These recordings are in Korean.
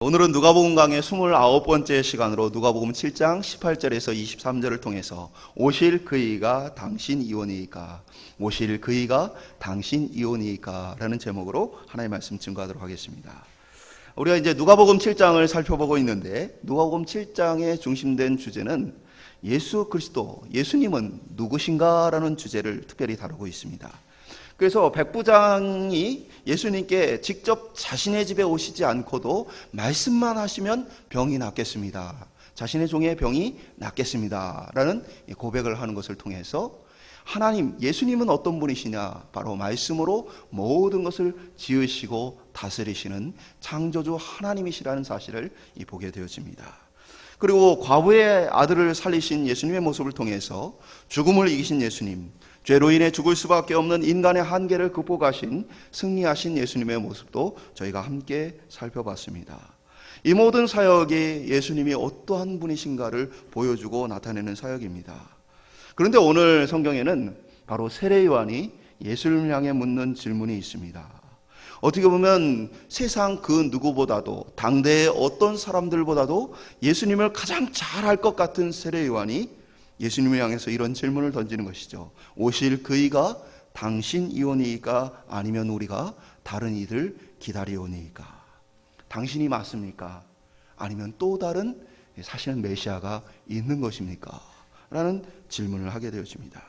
오늘은 누가복음 강의 29번째 시간으로 누가복음 7장 18절에서 23절을 통해서 오실 그이가 당신이오니이까, 오실 그이가 당신이오니이까 라는 제목으로 하나님의 말씀 증거하도록 하겠습니다. 우리가 이제 누가복음 7장을 살펴보고 있는데, 누가복음 7장에 중심된 주제는 예수 그리스도, 예수님은 누구신가 라는 주제를 특별히 다루고 있습니다. 그래서 백부장이 예수님께 직접 자신의 집에 오시지 않고도 말씀만 하시면 병이 낫겠습니다, 자신의 종의 병이 낫겠습니다 라는 고백을 하는 것을 통해서 하나님, 예수님은 어떤 분이시냐, 바로 말씀으로 모든 것을 지으시고 다스리시는 창조주 하나님이시라는 사실을 보게 되어집니다. 그리고 과부의 아들을 살리신 예수님의 모습을 통해서 죽음을 이기신 예수님, 죄로 인해 죽을 수밖에 없는 인간의 한계를 극복하신, 승리하신 예수님의 모습도 저희가 함께 살펴봤습니다. 이 모든 사역이 예수님이 어떠한 분이신가를 보여주고 나타내는 사역입니다. 그런데 오늘 성경에는 바로 세례 요한이 예수님을 향해 묻는 질문이 있습니다. 어떻게 보면 세상 그 누구보다도, 당대의 어떤 사람들보다도 예수님을 가장 잘 알 것 같은 세례 요한이 예수님을 향해서 이런 질문을 던지는 것이죠. 오실 그이가 당신이오니이까, 아니면 우리가 다른 이들 기다리오니이까. 당신이 맞습니까? 아니면 또 다른 사실은 메시아가 있는 것입니까? 라는 질문을 하게 되어집니다.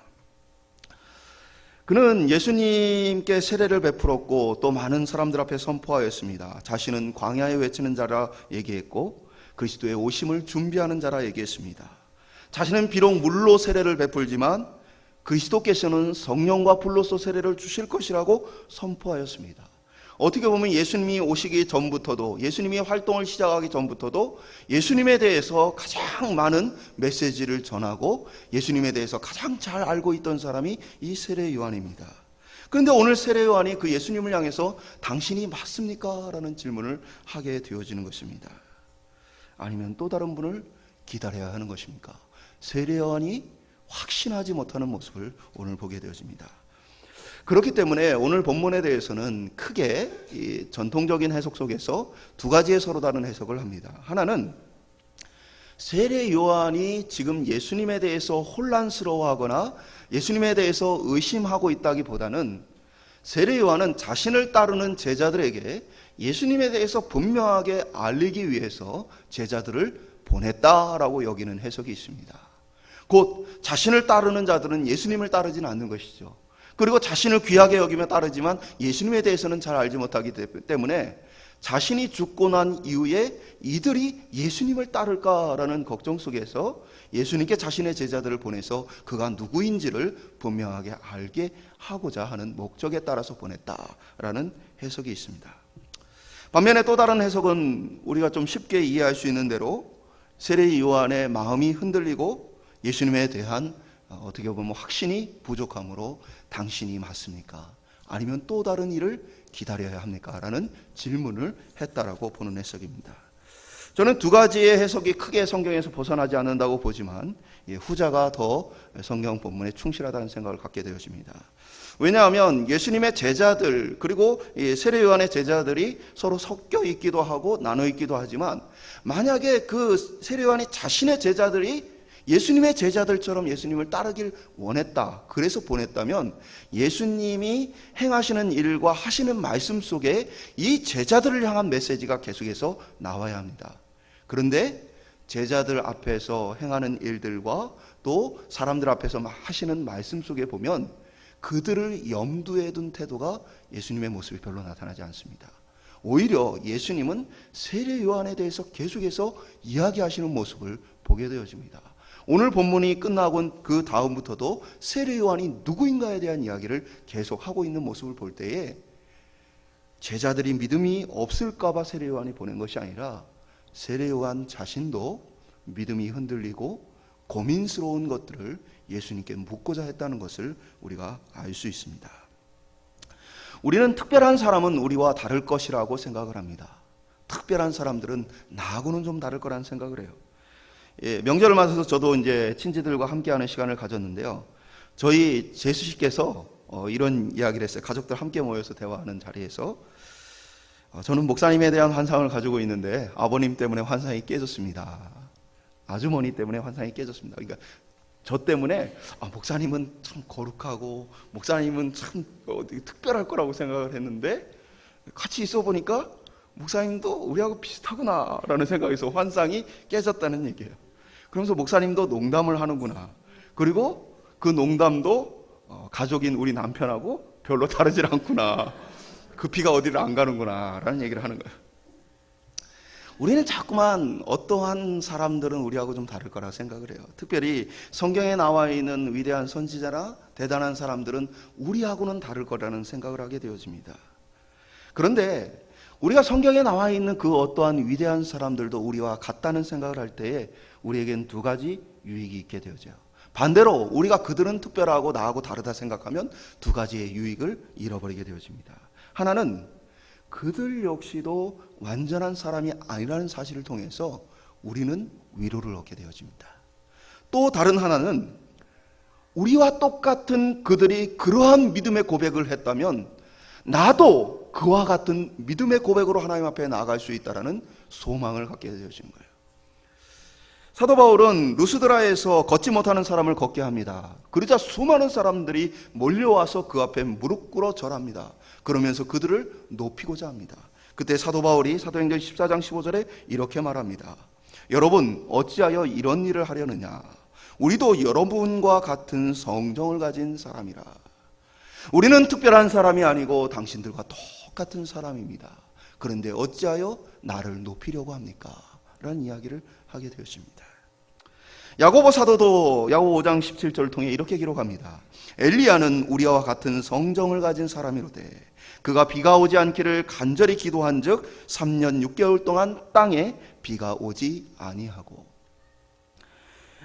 그는 예수님께 세례를 베풀었고 또 많은 사람들 앞에 선포하였습니다. 자신은 광야에 외치는 자라 얘기했고 그리스도의 오심을 준비하는 자라 얘기했습니다. 자신은 비록 물로 세례를 베풀지만 그리스도께서는 성령과 불로서 세례를 주실 것이라고 선포하였습니다. 어떻게 보면 예수님이 오시기 전부터도, 예수님이 활동을 시작하기 전부터도 예수님에 대해서 가장 많은 메시지를 전하고 예수님에 대해서 가장 잘 알고 있던 사람이 이 세례 요한입니다. 그런데 오늘 세례 요한이 그 예수님을 향해서 당신이 맞습니까? 라는 질문을 하게 되어지는 것입니다. 아니면 또 다른 분을 기다려야 하는 것입니까? 세례 요한이 확신하지 못하는 모습을 오늘 보게 되어집니다. 그렇기 때문에 오늘 본문에 대해서는 크게 이 전통적인 해석 속에서 두 가지의 서로 다른 해석을 합니다. 하나는 세례 요한이 지금 예수님에 대해서 혼란스러워하거나 예수님에 대해서 의심하고 있다기보다는 세례 요한은 자신을 따르는 제자들에게 예수님에 대해서 분명하게 알리기 위해서 제자들을 보냈다라고 여기는 해석이 있습니다. 곧 자신을 따르는 자들은 예수님을 따르지는 않는 것이죠. 그리고 자신을 귀하게 여기며 따르지만 예수님에 대해서는 잘 알지 못하기 때문에 자신이 죽고 난 이후에 이들이 예수님을 따를까라는 걱정 속에서 예수님께 자신의 제자들을 보내서 그가 누구인지를 분명하게 알게 하고자 하는 목적에 따라서 보냈다라는 해석이 있습니다. 반면에 또 다른 해석은 우리가 좀 쉽게 이해할 수 있는 대로 세례 요한의 마음이 흔들리고 예수님에 대한 어떻게 보면 확신이 부족함으로 당신이 맞습니까? 아니면 또 다른 일을 기다려야 합니까? 라는 질문을 했다라고 보는 해석입니다. 저는 두 가지의 해석이 크게 성경에서 벗어나지 않는다고 보지만 후자가 더 성경 본문에 충실하다는 생각을 갖게 되어집니다. 왜냐하면 예수님의 제자들, 그리고 세례 요한의 제자들이 서로 섞여 있기도 하고 나눠 있기도 하지만, 만약에 그 세례 요한이 자신의 제자들이 예수님의 제자들처럼 예수님을 따르길 원했다, 그래서 보냈다면 예수님이 행하시는 일과 하시는 말씀 속에 이 제자들을 향한 메시지가 계속해서 나와야 합니다. 그런데 제자들 앞에서 행하는 일들과 또 사람들 앞에서 하시는 말씀 속에 보면 그들을 염두에 둔 태도가 예수님의 모습이 별로 나타나지 않습니다. 오히려 예수님은 세례 요한에 대해서 계속해서 이야기하시는 모습을 보게 되어집니다. 오늘 본문이 끝나고 그 다음부터도 세례 요한이 누구인가에 대한 이야기를 계속하고 있는 모습을 볼 때에 제자들이 믿음이 없을까 봐 세례 요한이 보낸 것이 아니라 세례 요한 자신도 믿음이 흔들리고 고민스러운 것들을 예수님께 묻고자 했다는 것을 우리가 알 수 있습니다. 우리는 특별한 사람은 우리와 다를 것이라고 생각을 합니다. 특별한 사람들은 나하고는 좀 다를 거라는 생각을 해요. 명절을 맞아서 저도 이제 친지들과 함께하는 시간을 가졌는데요. 저희 제수씨께서 이런 이야기를 했어요. 가족들 함께 모여서 대화하는 자리에서 저는 목사님에 대한 환상을 가지고 있는데 아버님 때문에 환상이 깨졌습니다. 아주머니 때문에 환상이 깨졌습니다. 그러니까 저 때문에 목사님은 참 거룩하고 목사님은 참 특별할 거라고 생각을 했는데 같이 있어 보니까 목사님도 우리하고 비슷하구나 라는 생각에서 환상이 깨졌다는 얘기예요. 그러면서 목사님도 농담을 하는구나. 그리고 그 농담도 가족인 우리 남편하고 별로 다르질 않구나. 그 피가 어디를 안 가는구나 라는 얘기를 하는 거예요. 우리는 자꾸만 어떠한 사람들은 우리하고 좀 다를 거라 생각을 해요. 특별히 성경에 나와 있는 위대한 선지자나 대단한 사람들은 우리하고는 다를 거라는 생각을 하게 되어집니다. 그런데 우리가 성경에 나와 있는 그 어떠한 위대한 사람들도 우리와 같다는 생각을 할 때에 우리에겐 두 가지 유익이 있게 되어져요. 반대로 우리가 그들은 특별하고 나하고 다르다 생각하면 두 가지의 유익을 잃어버리게 되어집니다. 하나는 그들 역시도 완전한 사람이 아니라는 사실을 통해서 우리는 위로를 얻게 되어집니다. 또 다른 하나는 우리와 똑같은 그들이 그러한 믿음의 고백을 했다면 나도 그와 같은 믿음의 고백으로 하나님 앞에 나아갈 수 있다는 소망을 갖게 되어지는 거예요. 사도 바울은 루스드라에서 걷지 못하는 사람을 걷게 합니다. 그러자 수많은 사람들이 몰려와서 그 앞에 무릎 꿇어 절합니다. 그러면서 그들을 높이고자 합니다. 그때 사도 바울이 사도행전 14장 15절에 이렇게 말합니다. 여러분 어찌하여 이런 일을 하려느냐. 우리도 여러분과 같은 성정을 가진 사람이라. 우리는 특별한 사람이 아니고 당신들과 똑같은 사람입니다. 그런데 어찌하여 나를 높이려고 합니까? 라는 이야기를 하게 되었습니다. 야고보 사도도 야고보 5장 17절을 통해 이렇게 기록합니다. 엘리야는 우리와 같은 성정을 가진 사람이로되 그가 비가 오지 않기를 간절히 기도한 즉 3년 6개월 동안 땅에 비가 오지 아니하고.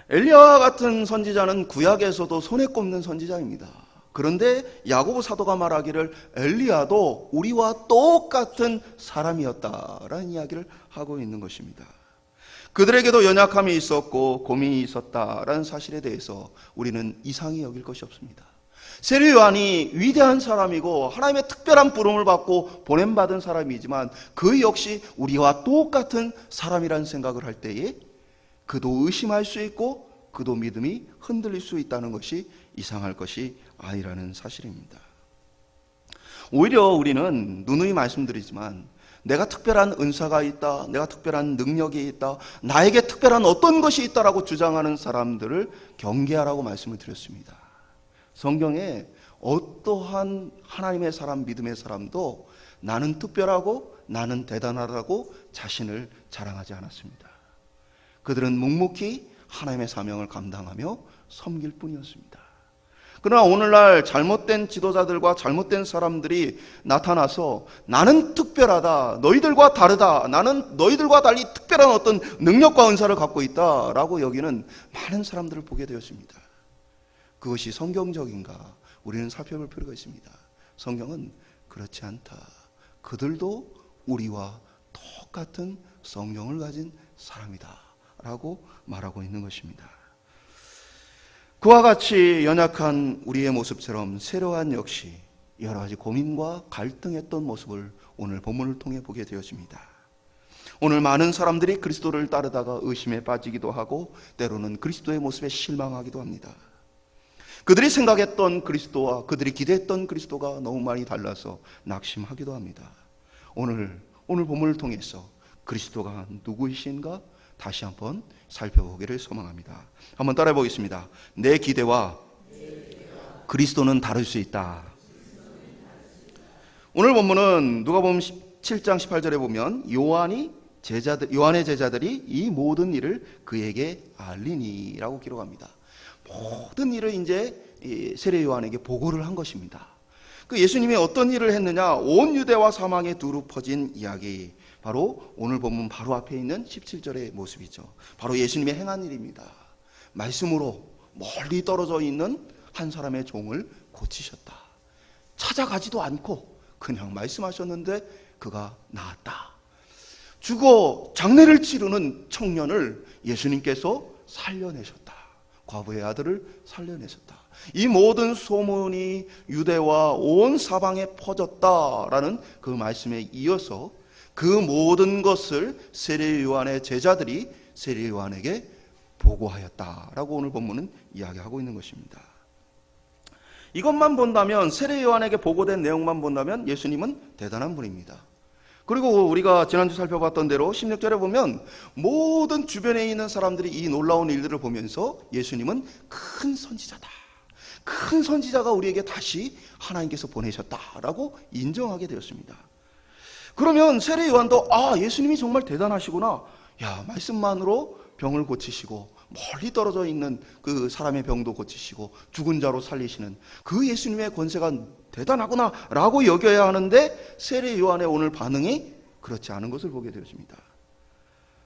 엘리야와 같은 선지자는 구약에서도 손에 꼽는 선지자입니다. 그런데 야고보 사도가 말하기를 엘리야도 우리와 똑같은 사람이었다라는 이야기를 하고 있는 것입니다. 그들에게도 연약함이 있었고 고민이 있었다라는 사실에 대해서 우리는 이상히 여길 것이 없습니다. 세례 요한이 위대한 사람이고 하나님의 특별한 부름을 받고 보냄받은 사람이지만 그 역시 우리와 똑같은 사람이라는 생각을 할 때에 그도 의심할 수 있고 그도 믿음이 흔들릴 수 있다는 것이 이상할 것이 아니라는 사실입니다. 오히려 우리는 누누이 말씀드리지만 내가 특별한 은사가 있다, 내가 특별한 능력이 있다, 나에게 특별한 어떤 것이 있다라고 주장하는 사람들을 경계하라고 말씀을 드렸습니다. 성경에 어떠한 하나님의 사람, 믿음의 사람도 나는 특별하고 나는 대단하다고 자신을 자랑하지 않았습니다. 그들은 묵묵히 하나님의 사명을 감당하며 섬길 뿐이었습니다. 그러나 오늘날 잘못된 지도자들과 잘못된 사람들이 나타나서 나는 특별하다, 너희들과 다르다, 나는 너희들과 달리 특별한 어떤 능력과 은사를 갖고 있다라고 여기는 많은 사람들을 보게 되었습니다. 그것이 성경적인가? 우리는 살펴볼 필요가 있습니다. 성경은 그렇지 않다. 그들도 우리와 똑같은 성령을 가진 사람이다 라고 말하고 있는 것입니다. 그와 같이 연약한 우리의 모습처럼 세례요한 역시 여러 가지 고민과 갈등했던 모습을 오늘 본문을 통해 보게 되어집니다. 오늘 많은 사람들이 그리스도를 따르다가 의심에 빠지기도 하고 때로는 그리스도의 모습에 실망하기도 합니다. 그들이 생각했던 그리스도와 그들이 기대했던 그리스도가 너무 많이 달라서 낙심하기도 합니다. 오늘 본문을 통해서 그리스도가 누구이신가 다시 한번 살펴보기를 소망합니다. 한번 따라해 보겠습니다. 내 기대와 그리스도는 다를 수 있다. 오늘 본문은 누가복음 7장 18절에 보면 요한의 제자들이 이 모든 일을 그에게 알리니라고 기록합니다. 모든 일을 이제 세례 요한에게 보고를 한 것입니다. 그 예수님이 어떤 일을 했느냐? 온 유대와 사방에 두루 퍼진 이야기. 바로 오늘 본문 바로 앞에 있는 17절의 모습이죠. 바로 예수님의 행한 일입니다. 말씀으로 멀리 떨어져 있는 한 사람의 종을 고치셨다. 찾아가지도 않고 그냥 말씀하셨는데 그가 나았다. 죽어 장례를 치르는 청년을 예수님께서 살려내셨다. 과부의 아들을 살려내셨다. 이 모든 소문이 유대와 온 사방에 퍼졌다라는 그 말씀에 이어서 그 모든 것을 세례 요한의 제자들이 세례 요한에게 보고하였다라고 오늘 본문은 이야기하고 있는 것입니다. 이것만 본다면, 세례 요한에게 보고된 내용만 본다면 예수님은 대단한 분입니다. 그리고 우리가 지난주 살펴봤던 대로 16절에 보면 모든 주변에 있는 사람들이 이 놀라운 일들을 보면서 예수님은 큰 선지자다, 큰 선지자가 우리에게 다시 하나님께서 보내셨다라고 인정하게 되었습니다. 그러면 세례 요한도 예수님이 정말 대단하시구나, 말씀만으로 병을 고치시고 멀리 떨어져 있는 그 사람의 병도 고치시고 죽은 자로 살리시는 그 예수님의 권세가 대단하구나 라고 여겨야 하는데, 세례 요한의 오늘 반응이 그렇지 않은 것을 보게 되었습니다.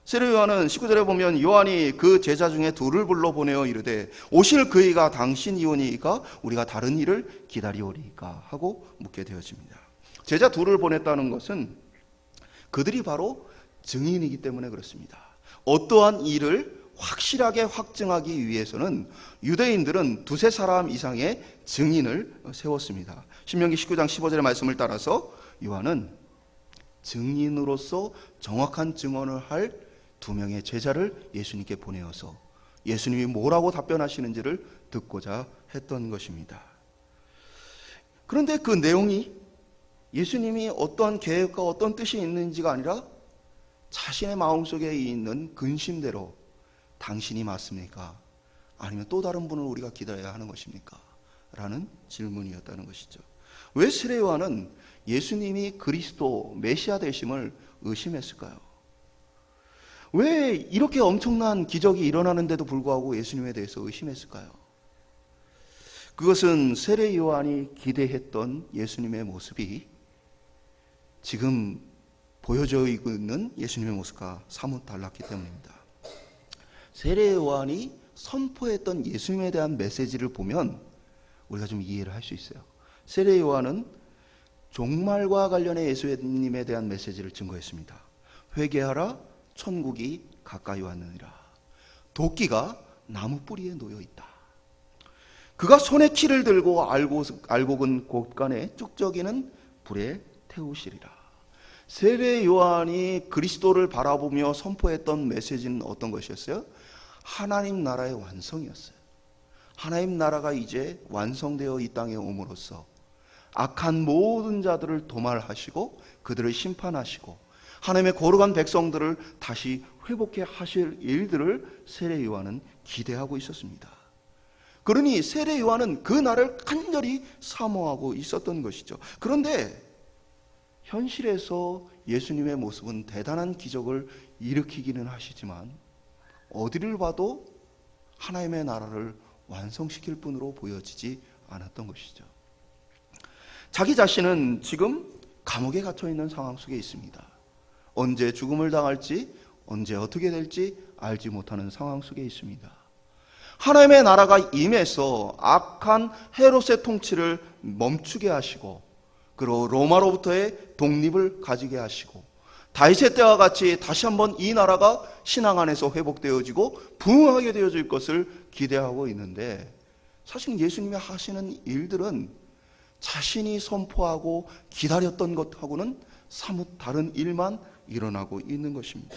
세례 요한은 19절에 보면 요한이 그 제자 중에 둘을 불러 보내어 이르되 오실 그이가 당신이오니이까 우리가 다른 일을 기다리오리이까 하고 묻게 되어집니다. 제자 둘을 보냈다는 것은 그들이 바로 증인이기 때문에 그렇습니다. 어떠한 일을 확실하게 확증하기 위해서는 유대인들은 두세 사람 이상의 증인을 세웠습니다. 신명기 19장 15절의 말씀을 따라서 요한은 증인으로서 정확한 증언을 할 두 명의 제자를 예수님께 보내어서 예수님이 뭐라고 답변하시는지를 듣고자 했던 것입니다. 그런데 그 내용이 예수님이 어떠한 계획과 어떤 뜻이 있는지가 아니라 자신의 마음속에 있는 근심대로 당신이 맞습니까? 아니면 또 다른 분을 우리가 기다려야 하는 것입니까? 라는 질문이었다는 것이죠. 왜 세례 요한은 예수님이 그리스도 메시아 되심을 의심했을까요? 왜 이렇게 엄청난 기적이 일어나는데도 불구하고 예수님에 대해서 의심했을까요? 그것은 세례 요한이 기대했던 예수님의 모습이 지금 보여져 있는 예수님의 모습과 사뭇 달랐기 때문입니다. 세례 요한이 선포했던 예수님에 대한 메시지를 보면 우리가 좀 이해를 할 수 있어요. 세례 요한은 종말과 관련해 예수님에 대한 메시지를 증거했습니다. 회개하라, 천국이 가까이 왔느니라. 도끼가 나무 뿌리에 놓여 있다. 그가 손에 키를 들고 알곡은 곳간에 쭉저기는 불에 태우시리라. 세례 요한이 그리스도를 바라보며 선포했던 메시지는 어떤 것이었어요? 하나님 나라의 완성이었어요. 하나님 나라가 이제 완성되어 이 땅에 옴으로써 악한 모든 자들을 도말하시고 그들을 심판하시고 하나님의 거룩한 백성들을 다시 회복해 하실 일들을 세례 요한은 기대하고 있었습니다. 그러니 세례 요한은 그 날을 간절히 사모하고 있었던 것이죠. 그런데 현실에서 예수님의 모습은 대단한 기적을 일으키기는 하시지만 어디를 봐도 하나님의 나라를 완성시킬 뿐으로 보여지지 않았던 것이죠. 자기 자신은 지금 감옥에 갇혀 있는 상황 속에 있습니다. 언제 죽음을 당할지, 언제 어떻게 될지 알지 못하는 상황 속에 있습니다. 하나님의 나라가 임해서 악한 헤롯의 통치를 멈추게 하시고, 그리고 로마로부터의 독립을 가지게 하시고, 다윗의 때와 같이 다시 한번 이 나라가 신앙 안에서 회복되어지고 부흥하게 되어질 것을 기대하고 있는데, 사실 예수님이 하시는 일들은 자신이 선포하고 기다렸던 것하고는 사뭇 다른 일만 일어나고 있는 것입니다.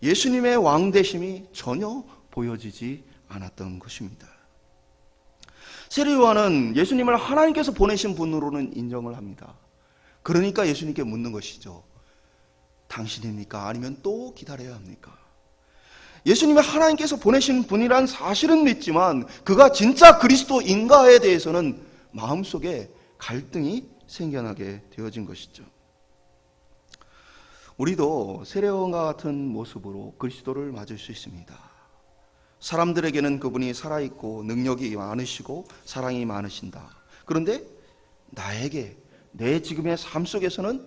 예수님의 왕되심이 전혀 보여지지 않았던 것입니다. 세례 요한은 예수님을 하나님께서 보내신 분으로는 인정을 합니다. 그러니까 예수님께 묻는 것이죠. 당신입니까? 아니면 또 기다려야 합니까? 예수님이 하나님께서 보내신 분이란 사실은 믿지만 그가 진짜 그리스도인가에 대해서는 마음속에 갈등이 생겨나게 되어진 것이죠. 우리도 세례요한과 같은 모습으로 그리스도를 맞을 수 있습니다. 사람들에게는 그분이 살아있고 능력이 많으시고 사랑이 많으신다. 그런데 나에게 내 지금의 삶 속에서는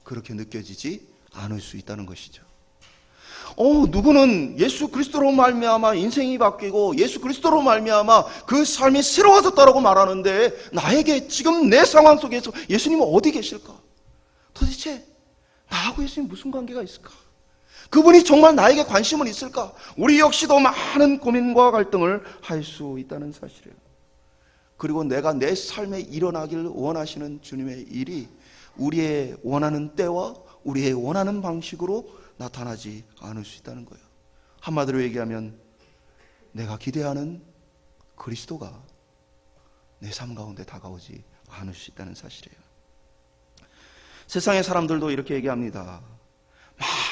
그렇게 느껴지지 않을 수 있다는 것이죠. 누구는 예수 그리스도로 말미암아 인생이 바뀌고 예수 그리스도로 말미암아 그 삶이 새로워졌다라고 말하는데, 나에게 지금 내 상황 속에서 예수님은 어디 계실까? 도대체 나하고 예수님 무슨 관계가 있을까? 그분이 정말 나에게 관심은 있을까? 우리 역시도 많은 고민과 갈등을 할 수 있다는 사실이에요. 그리고 내가 내 삶에 일어나길 원하시는 주님의 일이 우리의 원하는 때와 우리의 원하는 방식으로 나타나지 않을 수 있다는 거예요. 한마디로 얘기하면 내가 기대하는 그리스도가 내 삶 가운데 다가오지 않을 수 있다는 사실이에요. 세상의 사람들도 이렇게 얘기합니다.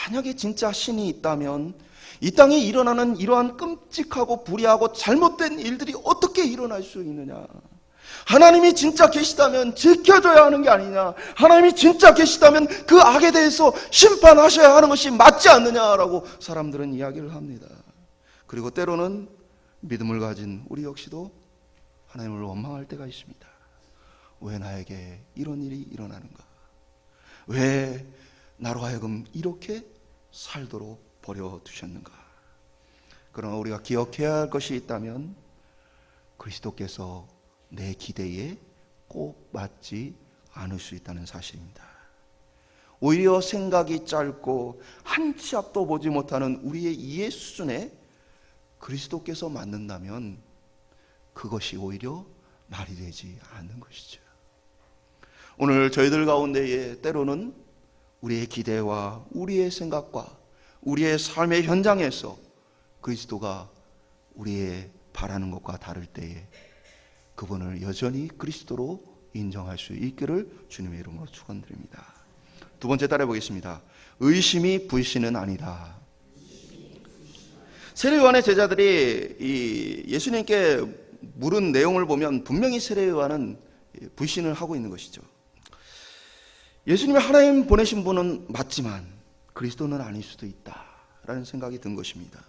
만약에 진짜 신이 있다면 이 땅에 일어나는 이러한 끔찍하고 불의하고 잘못된 일들이 어떻게 일어날 수 있느냐. 하나님이 진짜 계시다면 지켜줘야 하는 게 아니냐. 하나님이 진짜 계시다면 그 악에 대해서 심판하셔야 하는 것이 맞지 않느냐라고 사람들은 이야기를 합니다. 그리고 때로는 믿음을 가진 우리 역시도 하나님을 원망할 때가 있습니다. 왜 나에게 이런 일이 일어나는가? 왜 나로 하여금 이렇게 살도록 버려두셨는가? 그러나 우리가 기억해야 할 것이 있다면 그리스도께서 내 기대에 꼭 맞지 않을 수 있다는 사실입니다. 오히려 생각이 짧고 한 치 앞도 보지 못하는 우리의 이해 수준에 그리스도께서 맞는다면 그것이 오히려 말이 되지 않는 것이죠. 오늘 저희들 가운데에 때로는 우리의 기대와 우리의 생각과 우리의 삶의 현장에서 그리스도가 우리의 바라는 것과 다를 때에 그분을 여전히 그리스도로 인정할 수 있기를 주님의 이름으로 축원드립니다. 두 번째 따라 보겠습니다. 의심이 불신은 아니다. 세례요한의 제자들이 예수님께 물은 내용을 보면 분명히 세례요한은 불신을 하고 있는 것이죠. 예수님이 하나님 보내신 분은 맞지만 그리스도는 아닐 수도 있다라는 생각이 든 것입니다.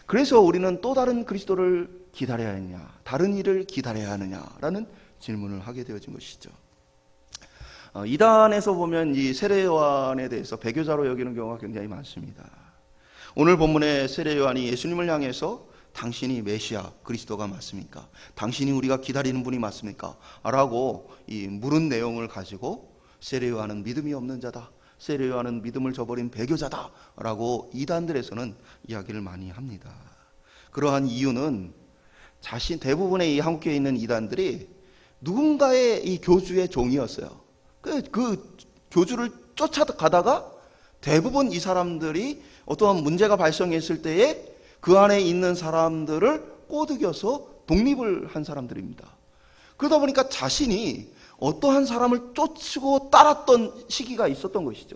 그래서 우리는 또 다른 그리스도를 기다려야 하느냐, 다른 일을 기다려야 하느냐라는 질문을 하게 되어진 것이죠. 이단에서 보면 이 세례요한에 대해서 배교자로 여기는 경우가 굉장히 많습니다. 오늘 본문의 세례요한이 예수님을 향해서 당신이 메시아 그리스도가 맞습니까? 당신이 우리가 기다리는 분이 맞습니까? 라고 이 물은 내용을 가지고 세례요한은 믿음이 없는 자다, 세례요한은 믿음을 저버린 배교자다 라고 이단들에서는 이야기를 많이 합니다. 그러한 이유는 대부분의 이 한국교회에 있는 이단들이 누군가의 이 교주의 종이었어요. 그 교주를 쫓아가다가 대부분 이 사람들이 어떠한 문제가 발생했을 때에 그 안에 있는 사람들을 꼬드겨서 독립을 한 사람들입니다. 그러다 보니까 자신이 어떠한 사람을 쫓고 따랐던 시기가 있었던 것이죠.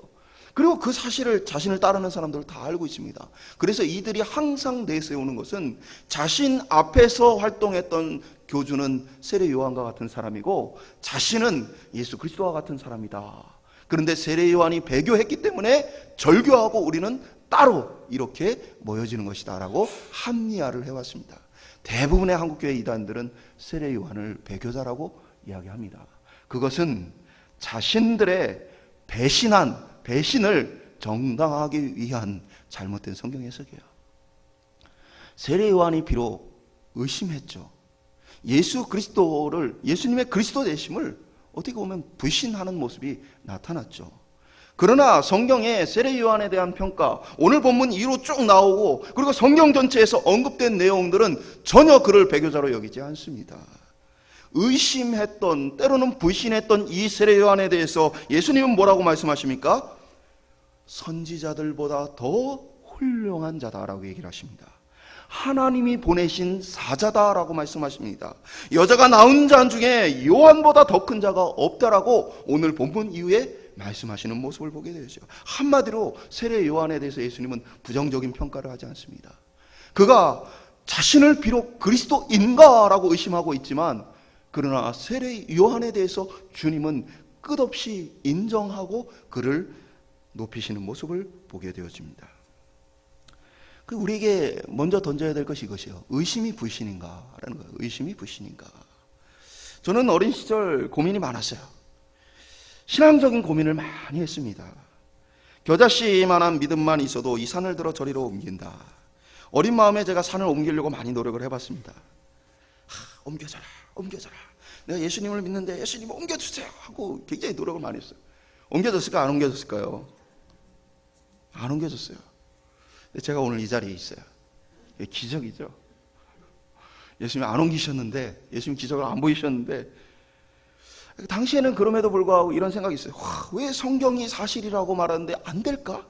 그리고 그 사실을 자신을 따르는 사람들은 다 알고 있습니다. 그래서 이들이 항상 내세우는 것은 자신 앞에서 활동했던 교주는 세례 요한과 같은 사람이고 자신은 예수 그리스도와 같은 사람이다. 그런데 세례 요한이 배교했기 때문에 절교하고 우리는 따로 이렇게 모여지는 것이다 라고 합리화를 해왔습니다. 대부분의 한국교회 이단들은 세례 요한을 배교자라고 이야기합니다. 그것은 자신들의 배신을 정당하기 위한 잘못된 성경 해석이에요. 세례 요한이 비록 의심했죠. 예수님의 그리스도 되심을 어떻게 보면 불신하는 모습이 나타났죠. 그러나 성경에 세례 요한에 대한 평가, 오늘 본문 이후로 쭉 나오고 그리고 성경 전체에서 언급된 내용들은 전혀 그를 배교자로 여기지 않습니다. 의심했던, 때로는 불신했던 이 세례 요한에 대해서 예수님은 뭐라고 말씀하십니까? 선지자들보다 더 훌륭한 자다라고 얘기를 하십니다. 하나님이 보내신 사자다라고 말씀하십니다. 여자가 낳은 자 중에 요한보다 더 큰 자가 없다라고 오늘 본문 이후에 말씀하시는 모습을 보게 되죠. 한마디로 세례 요한에 대해서 예수님은 부정적인 평가를 하지 않습니다. 그가 자신을 비록 그리스도인가라고 의심하고 있지만 그러나 세례 요한에 대해서 주님은 끝없이 인정하고 그를 높이시는 모습을 보게 되어집니다. 우리에게 먼저 던져야 될 것이 이것이에요. 의심이 불신인가라는 거예요. 의심이 불신인가. 저는 어린 시절 고민이 많았어요. 신앙적인 고민을 많이 했습니다. 겨자씨만한 믿음만 있어도 이 산을 들어 저리로 옮긴다. 어린 마음에 제가 산을 옮기려고 많이 노력을 해봤습니다. 옮겨져라. 내가 예수님을 믿는데 예수님 옮겨주세요 하고 굉장히 노력을 많이 했어요. 옮겨졌을까 안 옮겨졌을까요? 안 옮겨졌어요. 제가 오늘 이 자리에 있어요. 기적이죠. 예수님이 안 옮기셨는데, 예수님 기적을 안 보이셨는데, 당시에는 그럼에도 불구하고 이런 생각이 있어요. 왜 성경이 사실이라고 말하는데 안 될까?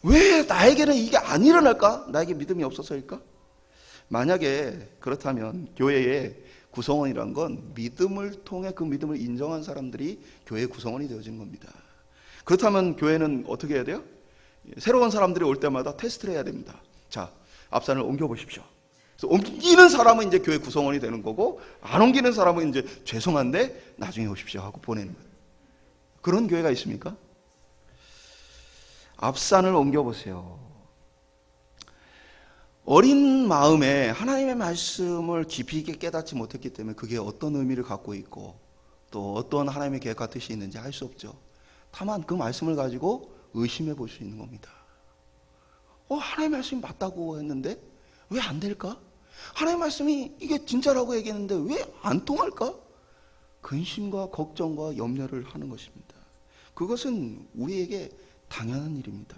왜 나에게는 이게 안 일어날까? 나에게 믿음이 없어서일까? 만약에 그렇다면 교회의 구성원이란 건 믿음을 통해 그 믿음을 인정한 사람들이 교회의 구성원이 되어지는 겁니다. 그렇다면 교회는 어떻게 해야 돼요? 새로운 사람들이 올 때마다 테스트를 해야 됩니다. 자, 앞산을 옮겨보십시오. 그래서 옮기는 사람은 이제 교회 구성원이 되는 거고, 안 옮기는 사람은 이제 죄송한데 나중에 오십시오 하고 보내는 거예요. 그런 교회가 있습니까? 앞산을 옮겨보세요. 어린 마음에 하나님의 말씀을 깊이 있게 깨닫지 못했기 때문에 그게 어떤 의미를 갖고 있고 또 어떤 하나님의 계획과 뜻이 있는지 알 수 없죠. 다만 그 말씀을 가지고 의심해 볼 수 있는 겁니다. 하나님의 말씀이 맞다고 했는데 왜 안 될까? 하나님의 말씀이 이게 진짜라고 얘기했는데 왜 안 통할까? 근심과 걱정과 염려를 하는 것입니다. 그것은 우리에게 당연한 일입니다.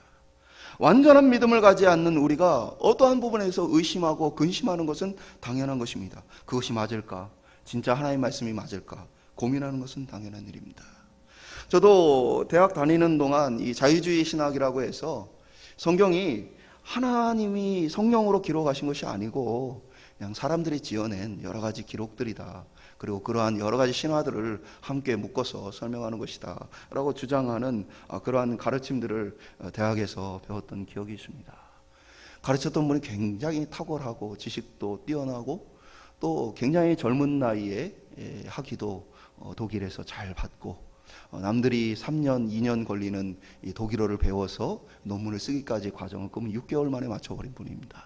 완전한 믿음을 가지 않는 우리가 어떠한 부분에서 의심하고 근심하는 것은 당연한 것입니다. 그것이 맞을까? 진짜 하나님의 말씀이 맞을까? 고민하는 것은 당연한 일입니다. 저도 대학 다니는 동안 이 자유주의 신학이라고 해서 성경이 하나님이 성령으로 기록하신 것이 아니고 그냥 사람들이 지어낸 여러 가지 기록들이다. 그리고 그러한 여러 가지 신화들을 함께 묶어서 설명하는 것이다 라고 주장하는 그러한 가르침들을 대학에서 배웠던 기억이 있습니다. 가르쳤던 분이 굉장히 탁월하고 지식도 뛰어나고 또 굉장히 젊은 나이에 학위도 독일에서 잘 받고 남들이 3년, 2년 걸리는 이 독일어를 배워서 논문을 쓰기까지 과정을 6개월 만에 맞춰버린 분입니다.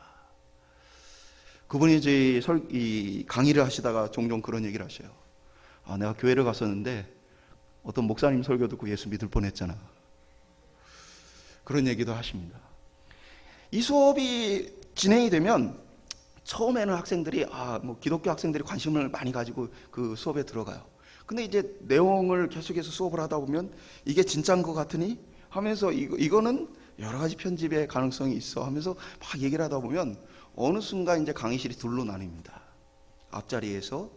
그분이 이제 이 강의를 하시다가 종종 그런 얘기를 하셔요. 내가 교회를 갔었는데 어떤 목사님 설교 듣고 예수 믿을 뻔했잖아. 그런 얘기도 하십니다. 이 수업이 진행이 되면 처음에는 학생들이 기독교 학생들이 관심을 많이 가지고 그 수업에 들어가요. 근데 이제 내용을 계속해서 수업을 하다 보면 이게 진짜인 것 같으니 하면서 이거는 여러 가지 편집의 가능성이 있어 하면서 막 얘기를 하다 보면 어느 순간 이제 강의실이 둘로 나뉩니다. 앞자리에서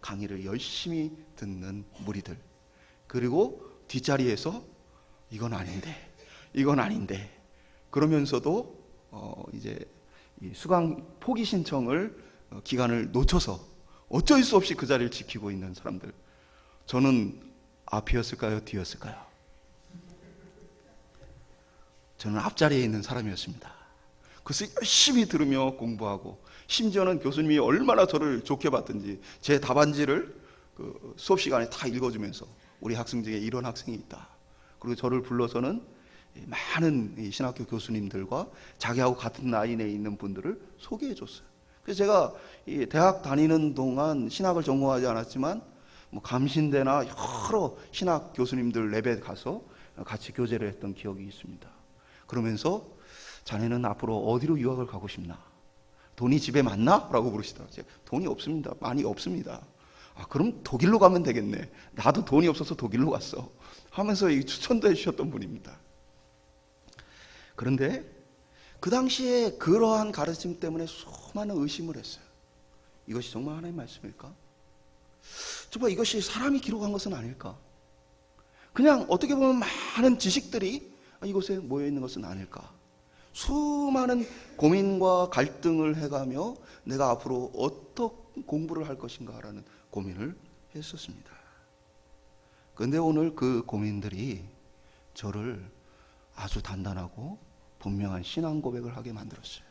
강의를 열심히 듣는 무리들, 그리고 뒷자리에서 이건 아닌데 그러면서도 이제 수강 포기 신청을 기간을 놓쳐서 어쩔 수 없이 그 자리를 지키고 있는 사람들. 저는 앞이었을까요? 뒤였을까요? 저는 앞자리에 있는 사람이었습니다. 그래서 열심히 들으며 공부하고, 심지어는 교수님이 얼마나 저를 좋게 봤든지 제 답안지를 그 수업 시간에 다 읽어주면서 우리 학생 중에 이런 학생이 있다. 그리고 저를 불러서는 많은 신학교 교수님들과 자기하고 같은 나이 내에 있는 분들을 소개해 줬어요. 그래서 제가 대학 다니는 동안 신학을 전공하지 않았지만 감신대나 여러 신학 교수님들 랩에 가서 같이 교제를 했던 기억이 있습니다. 그러면서 자네는 앞으로 어디로 유학을 가고 싶나? 돈이 집에 많나? 라고 물으시더라고요. 돈이 없습니다. 많이 없습니다. 그럼 독일로 가면 되겠네. 나도 돈이 없어서 독일로 갔어. 하면서 추천도 해주셨던 분입니다. 그런데 그 당시에 그러한 가르침 때문에 수많은 의심을 했어요. 이것이 정말 하나님의 말씀일까? 정말 이것이 사람이 기록한 것은 아닐까? 그냥 어떻게 보면 많은 지식들이 이곳에 모여있는 것은 아닐까? 수많은 고민과 갈등을 해가며 내가 앞으로 어떤 공부를 할 것인가라는 고민을 했었습니다. 그런데 오늘 그 고민들이 저를 아주 단단하고 분명한 신앙 고백을 하게 만들었어요.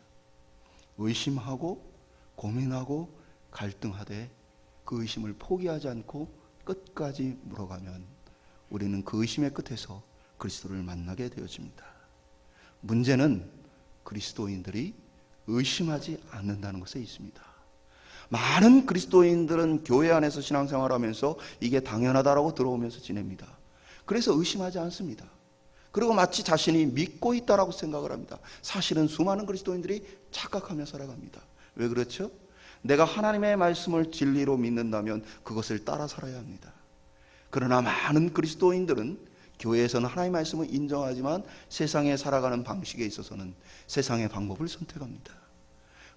의심하고 고민하고 갈등하되 그 의심을 포기하지 않고 끝까지 물어가면 우리는 그 의심의 끝에서 그리스도를 만나게 되어집니다. 문제는 그리스도인들이 의심하지 않는다는 것에 있습니다. 많은 그리스도인들은 교회 안에서 신앙생활하면서 이게 당연하다라고 들어오면서 지냅니다. 그래서 의심하지 않습니다. 그리고 마치 자신이 믿고 있다라고 생각을 합니다. 사실은 수많은 그리스도인들이 착각하며 살아갑니다. 왜 그렇죠? 내가 하나님의 말씀을 진리로 믿는다면 그것을 따라 살아야 합니다. 그러나 많은 그리스도인들은 교회에서는 하나님의 말씀을 인정하지만 세상에 살아가는 방식에 있어서는 세상의 방법을 선택합니다.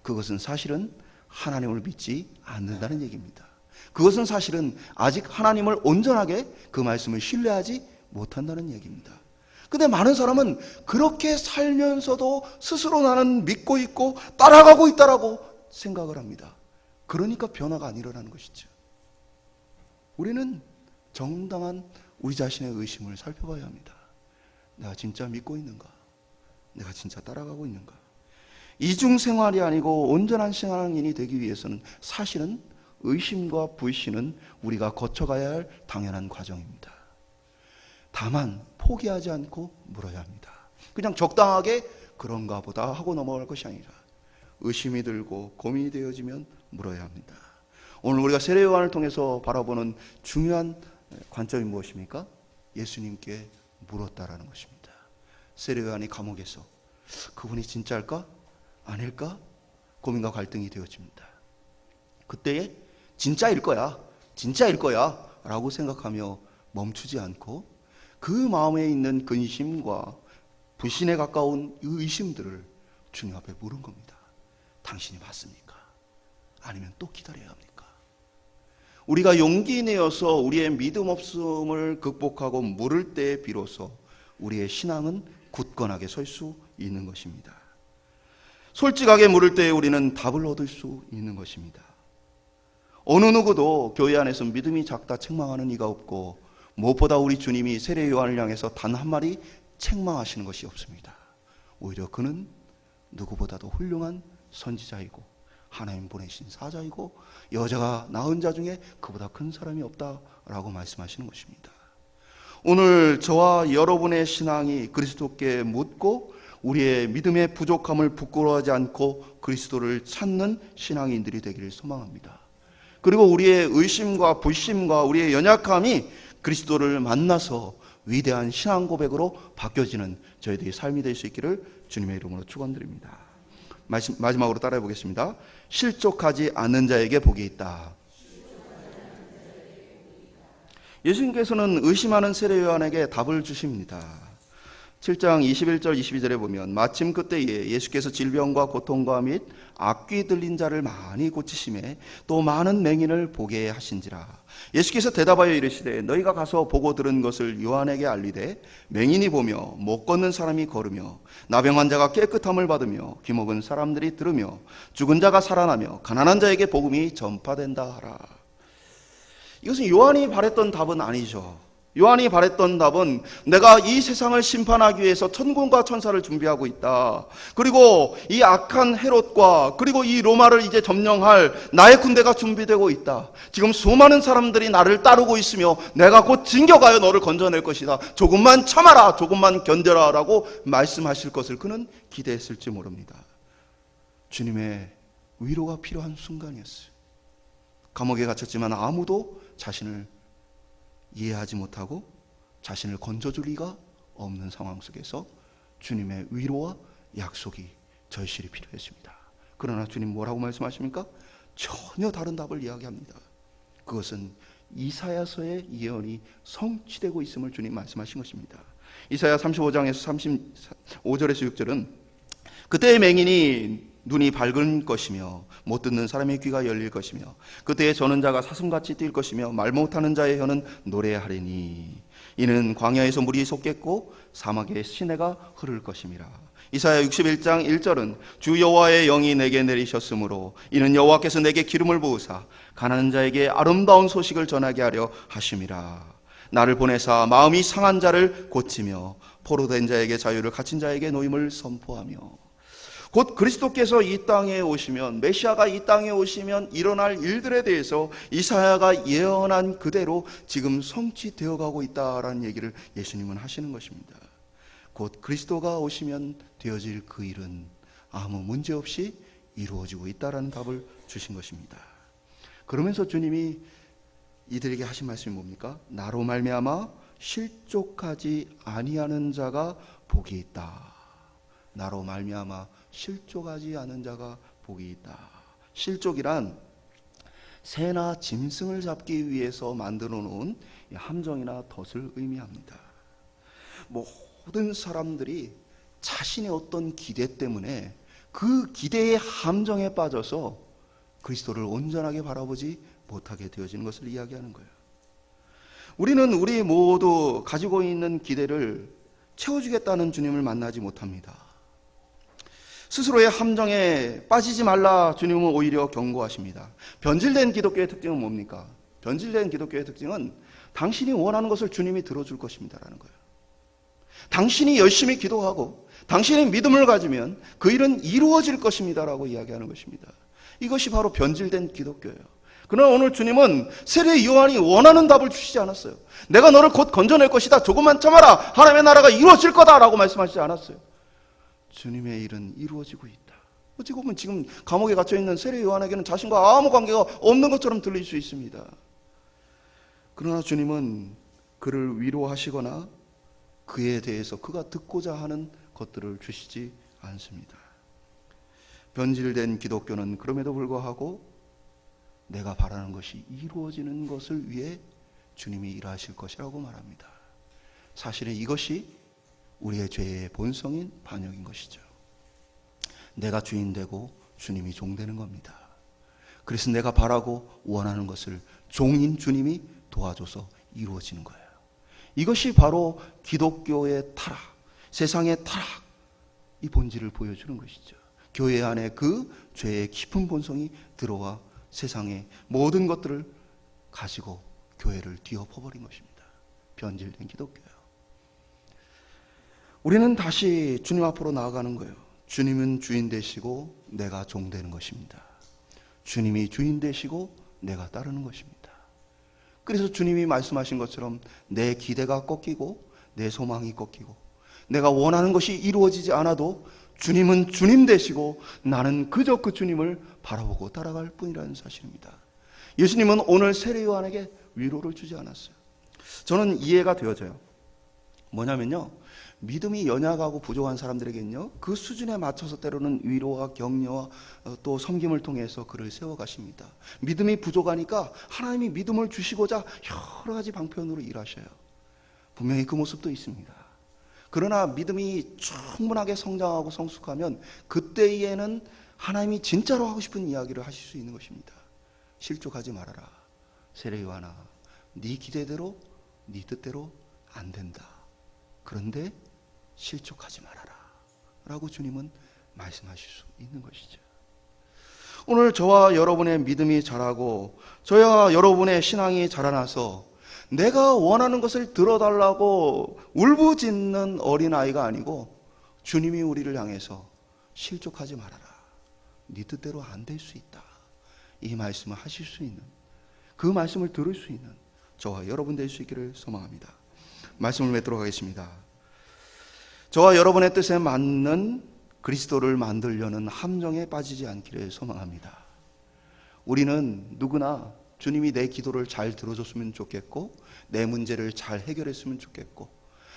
그것은 사실은 하나님을 믿지 않는다는 얘기입니다. 그것은 사실은 아직 하나님을 온전하게 그 말씀을 신뢰하지 못한다는 얘기입니다. 근데 많은 사람은 그렇게 살면서도 스스로 나는 믿고 있고 따라가고 있다라고 생각을 합니다. 그러니까 변화가 안 일어나는 것이죠. 우리는 정당한 우리 자신의 의심을 살펴봐야 합니다. 내가 진짜 믿고 있는가? 내가 진짜 따라가고 있는가? 이중생활이 아니고 온전한 신앙인이 되기 위해서는 사실은 의심과 불신은 우리가 거쳐가야 할 당연한 과정입니다. 다만 포기하지 않고 물어야 합니다. 그냥 적당하게 그런가 보다 하고 넘어갈 것이 아니라 의심이 들고 고민이 되어지면 물어야 합니다. 오늘 우리가 세례 요한을 통해서 바라보는 중요한 관점이 무엇입니까? 예수님께 물었다라는 것입니다. 세례 요한이 감옥에서 그분이 진짜일까? 아닐까? 고민과 갈등이 되어집니다. 그때에 진짜일 거야 라고 생각하며 멈추지 않고 그 마음에 있는 근심과 불신에 가까운 의심들을 주님 앞에 물은 겁니다. 당신이 맞습니까? 아니면 또 기다려야 합니까? 우리가 용기 내어서 우리의 믿음 없음을 극복하고 물을 때 비로소 우리의 신앙은 굳건하게 설 수 있는 것입니다. 솔직하게 물을 때 우리는 답을 얻을 수 있는 것입니다. 어느 누구도 교회 안에서 믿음이 작다 책망하는 이가 없고 무엇보다 우리 주님이 세례 요한을 향해서 단 한마디 책망하시는 것이 없습니다. 오히려 그는 누구보다도 훌륭한 선지자이고 하나님 보내신 사자이고 여자가 낳은 자 중에 그보다 큰 사람이 없다라고 말씀하시는 것입니다. 오늘 저와 여러분의 신앙이 그리스도께 묻고 우리의 믿음의 부족함을 부끄러워하지 않고 그리스도를 찾는 신앙인들이 되기를 소망합니다. 그리고 우리의 의심과 불심과 우리의 연약함이 그리스도를 만나서 위대한 신앙 고백으로 바뀌어지는 저희들의 삶이 될 수 있기를 주님의 이름으로 축원드립니다. 마지막으로 따라해 보겠습니다. 실족하지 않는 자에게 복이 있다. 예수님께서는 의심하는 세례 요한에게 답을 주십니다. 7장 21절 22절에 보면 마침 그때에 예수께서 질병과 고통과 및 악귀 들린 자를 많이 고치심에 또 많은 맹인을 보게 하신지라. 예수께서 대답하여 이르시되 너희가 가서 보고 들은 것을 요한에게 알리되 맹인이 보며 못 걷는 사람이 걸으며 나병 환자가 깨끗함을 받으며 귀먹은 사람들이 들으며 죽은 자가 살아나며 가난한 자에게 복음이 전파된다 하라. 이것은 요한이 바랬던 답은 아니죠. 요한이 바랬던 답은 내가 이 세상을 심판하기 위해서 천군과 천사를 준비하고 있다. 그리고 이 악한 헤롯과 그리고 이 로마를 이제 점령할 나의 군대가 준비되고 있다. 지금 수많은 사람들이 나를 따르고 있으며 내가 곧 진격하여 너를 건져낼 것이다. 조금만 참아라, 조금만 견뎌라 라고 말씀하실 것을 그는 기대했을지 모릅니다. 주님의 위로가 필요한 순간이었어요. 감옥에 갇혔지만 아무도 자신을 이해하지 못하고 자신을 건져줄 리가 없는 상황 속에서 주님의 위로와 약속이 절실히 필요했습니다. 그러나 주님 뭐라고 말씀하십니까? 전혀 다른 답을 이야기합니다. 그것은 이사야서의 예언이 성취되고 있음을 주님 말씀하신 것입니다. 이사야 35장에서 35절에서 6절은 그때의 맹인이 눈이 밝은 것이며 못 듣는 사람의 귀가 열릴 것이며 그때의 저는 자가 사슴같이 뛸 것이며 말 못하는 자의 혀는 노래하리니 이는 광야에서 물이 솟겠고 사막에 시내가 흐를 것임이라. 이사야 61장 1절은 주 여호와의 영이 내게 내리셨으므로 이는 여호와께서 내게 기름을 부으사 가난한 자에게 아름다운 소식을 전하게 하려 하심이라. 나를 보내사 마음이 상한 자를 고치며 포로된 자에게 자유를 갇힌 자에게 노임을 선포하며. 곧 그리스도께서 이 땅에 오시면, 메시아가 이 땅에 오시면 일어날 일들에 대해서 이사야가 예언한 그대로 지금 성취되어 가고 있다라는 얘기를 예수님은 하시는 것입니다. 곧 그리스도가 오시면 되어질 그 일은 아무 문제 없이 이루어지고 있다라는 답을 주신 것입니다. 그러면서 주님이 이들에게 하신 말씀이 뭡니까? 나로 말미암아 실족하지 아니하는 자가 복이 있다. 나로 말미암아 실족하지 않은 자가 복이 있다. 실족이란 새나 짐승을 잡기 위해서 만들어 놓은 함정이나 덫을 의미합니다. 모든 사람들이 자신의 어떤 기대 때문에 그 기대의 함정에 빠져서 그리스도를 온전하게 바라보지 못하게 되어지는 것을 이야기하는 거예요. 우리는 우리 모두 가지고 있는 기대를 채워주겠다는 주님을 만나지 못합니다. 스스로의 함정에 빠지지 말라 주님은 오히려 경고하십니다. 변질된 기독교의 특징은 뭡니까? 변질된 기독교의 특징은 당신이 원하는 것을 주님이 들어줄 것입니다라는 거예요. 당신이 열심히 기도하고 당신의 믿음을 가지면 그 일은 이루어질 것입니다라고 이야기하는 것입니다. 이것이 바로 변질된 기독교예요. 그러나 오늘 주님은 세례 요한이 원하는 답을 주시지 않았어요. 내가 너를 곧 건져낼 것이다. 조금만 참아라. 하나님의 나라가 이루어질 거다라고 말씀하시지 않았어요. 주님의 일은 이루어지고 있다. 어찌 보면 지금 감옥에 갇혀 있는 세례 요한에게는 자신과 아무 관계가 없는 것처럼 들릴 수 있습니다. 그러나 주님은 그를 위로하시거나 그에 대해서 그가 듣고자 하는 것들을 주시지 않습니다. 변질된 기독교는 그럼에도 불구하고 내가 바라는 것이 이루어지는 것을 위해 주님이 일하실 것이라고 말합니다. 사실은 이것이 우리의 죄의 본성인 반역인 것이죠. 내가 주인 되고 주님이 종 되는 겁니다. 그래서 내가 바라고 원하는 것을 종인 주님이 도와줘서 이루어지는 거예요. 이것이 바로 기독교의 타락, 세상의 타락, 이 본질을 보여주는 것이죠. 교회 안에 그 죄의 깊은 본성이 들어와 세상의 모든 것들을 가지고 교회를 뒤엎어버린 것입니다. 변질된 기독교예요. 우리는 다시 주님 앞으로 나아가는 거예요. 주님은 주인 되시고 내가 종 되는 것입니다. 주님이 주인 되시고 내가 따르는 것입니다. 그래서 주님이 말씀하신 것처럼 내 기대가 꺾이고 내 소망이 꺾이고 내가 원하는 것이 이루어지지 않아도 주님은 주님 되시고 나는 그저 그 주님을 바라보고 따라갈 뿐이라는 사실입니다. 예수님은 오늘 세례 요한에게 위로를 주지 않았어요. 저는 이해가 되어져요. 뭐냐면요, 믿음이 연약하고 부족한 사람들에게는요, 그 수준에 맞춰서 때로는 위로와 격려와 또 섬김을 통해서 그를 세워가십니다. 믿음이 부족하니까 하나님이 믿음을 주시고자 여러 가지 방편으로 일하셔요. 분명히 그 모습도 있습니다. 그러나 믿음이 충분하게 성장하고 성숙하면 그때에는 하나님이 진짜로 하고 싶은 이야기를 하실 수 있는 것입니다. 실족하지 말아라. 세례 요한아, 네 기대대로 네 뜻대로 안 된다. 그런데 실족하지 말아라 라고 주님은 말씀하실 수 있는 것이죠. 오늘 저와 여러분의 믿음이 자라고 저와 여러분의 신앙이 자라나서 내가 원하는 것을 들어달라고 울부짖는 어린아이가 아니고 주님이 우리를 향해서 실족하지 말아라, 네 뜻대로 안 될 수 있다, 이 말씀을 하실 수 있는, 그 말씀을 들을 수 있는 저와 여러분 될 수 있기를 소망합니다. 말씀을 맺도록 하겠습니다. 저와 여러분의 뜻에 맞는 그리스도를 만들려는 함정에 빠지지 않기를 소망합니다. 우리는 누구나 주님이 내 기도를 잘 들어줬으면 좋겠고 내 문제를 잘 해결했으면 좋겠고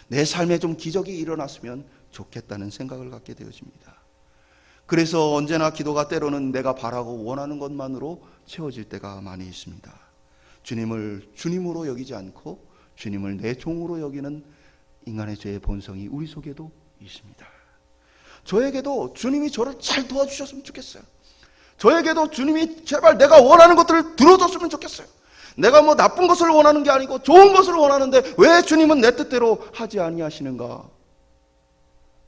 내 삶에 좀 기적이 일어났으면 좋겠다는 생각을 갖게 되어집니다. 그래서 언제나 기도가 때로는 내가 바라고 원하는 것만으로 채워질 때가 많이 있습니다. 주님을 주님으로 여기지 않고 주님을 내 종으로 여기는 인간의 죄의 본성이 우리 속에도 있습니다. 저에게도 주님이 저를 잘 도와주셨으면 좋겠어요. 저에게도 주님이 제발 내가 원하는 것들을 들어줬으면 좋겠어요. 내가 뭐 나쁜 것을 원하는 게 아니고 좋은 것을 원하는데 왜 주님은 내 뜻대로 하지 아니하시는가?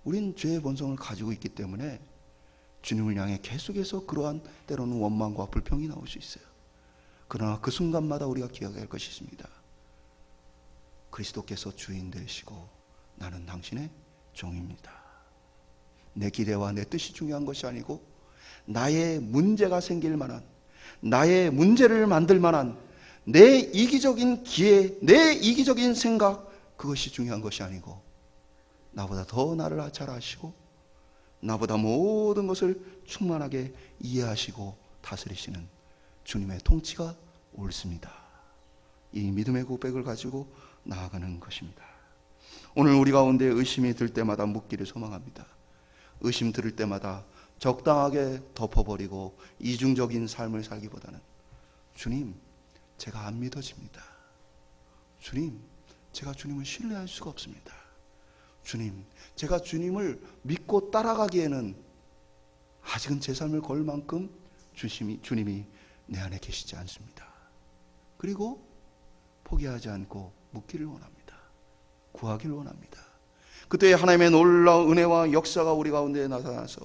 우린 죄의 본성을 가지고 있기 때문에 주님을 향해 계속해서 그러한 때로는 원망과 불평이 나올 수 있어요. 그러나 그 순간마다 우리가 기억해야 할 것이 있습니다. 그리스도께서 주인 되시고 나는 당신의 종입니다. 내 기대와 내 뜻이 중요한 것이 아니고 나의 문제가 생길 만한, 나의 문제를 만들 만한 내 이기적인 기회, 내 이기적인 생각, 그것이 중요한 것이 아니고 나보다 더 나를 잘 아시고 나보다 모든 것을 충만하게 이해하시고 다스리시는 주님의 통치가 옳습니다. 이 믿음의 고백을 가지고 나아가는 것입니다. 오늘 우리 가운데 의심이 들 때마다 묻기를 소망합니다. 의심 들을 때마다 적당하게 덮어버리고 이중적인 삶을 살기보다는 주님, 제가 안 믿어집니다. 주님, 제가 주님을 신뢰할 수가 없습니다. 주님, 제가 주님을 믿고 따라가기에는 아직은 제 삶을 걸 만큼 주님이 내 안에 계시지 않습니다. 그리고 포기하지 않고 묻기를 원합니다. 구하기를 원합니다. 그때 하나님의 놀라운 은혜와 역사가 우리 가운데 나타나서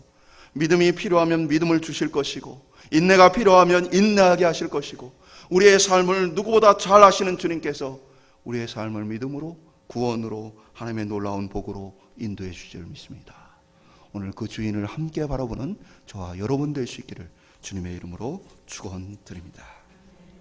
믿음이 필요하면 믿음을 주실 것이고 인내가 필요하면 인내하게 하실 것이고 우리의 삶을 누구보다 잘 아시는 주님께서 우리의 삶을 믿음으로 구원으로 하나님의 놀라운 복으로 인도해 주실 줄 믿습니다. 오늘 그 주인을 함께 바라보는 저와 여러분 될 수 있기를 주님의 이름으로 축원드립니다.